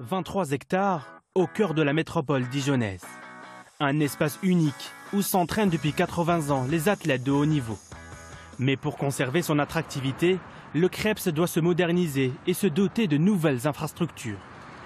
23 hectares au cœur de la métropole dijonnaise. Un espace unique où s'entraînent depuis 80 ans les athlètes de haut niveau. Mais pour conserver son attractivité, le Creps doit se moderniser et se doter de nouvelles infrastructures.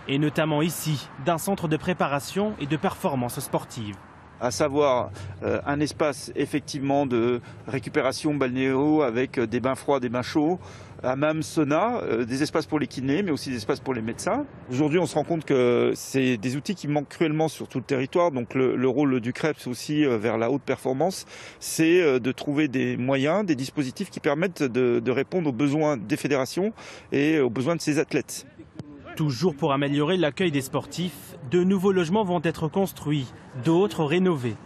Et notamment ici, d'un centre de préparation et de performance sportive. À savoir un espace effectivement de récupération balnéo avec des bains froids, des bains chauds, hammam, sauna, des espaces pour les kinés, mais aussi des espaces pour les médecins. Aujourd'hui, on se rend compte que c'est des outils qui manquent cruellement sur tout le territoire. Donc le rôle du Creps aussi vers la haute performance, c'est de trouver des moyens, des dispositifs qui permettent de répondre aux besoins des fédérations et aux besoins de ces athlètes. Toujours pour améliorer l'accueil des sportifs, de nouveaux logements vont être construits, d'autres rénovés.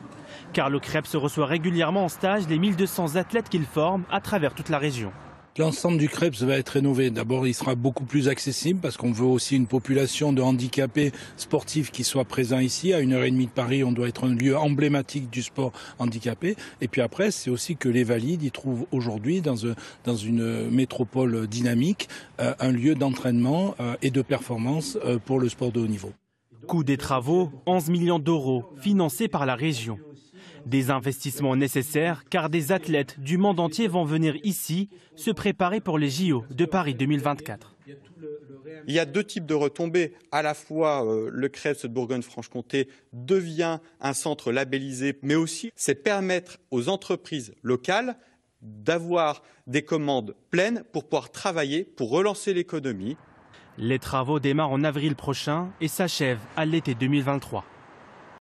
Car le Creps reçoit régulièrement en stage les 1200 athlètes qu'il forme à travers toute la région. L'ensemble du Creps va être rénové. D'abord, il sera beaucoup plus accessible parce qu'on veut aussi une population de handicapés sportifs qui soit présent ici. À 1h30 de Paris, on doit être un lieu emblématique du sport handicapé. Et puis après, c'est aussi que les valides y trouvent aujourd'hui, dans une métropole dynamique, un lieu d'entraînement et de performance pour le sport de haut niveau. Coût des travaux, 11 millions d'euros, financés par la région. Des investissements nécessaires car des athlètes du monde entier vont venir ici se préparer pour les JO de Paris 2024. Il y a deux types de retombées. À la fois, le Creps de Bourgogne-Franche-Comté devient un centre labellisé, mais aussi c'est permettre aux entreprises locales d'avoir des commandes pleines pour pouvoir travailler, pour relancer l'économie. Les travaux démarrent en avril prochain et s'achèvent à l'été 2023.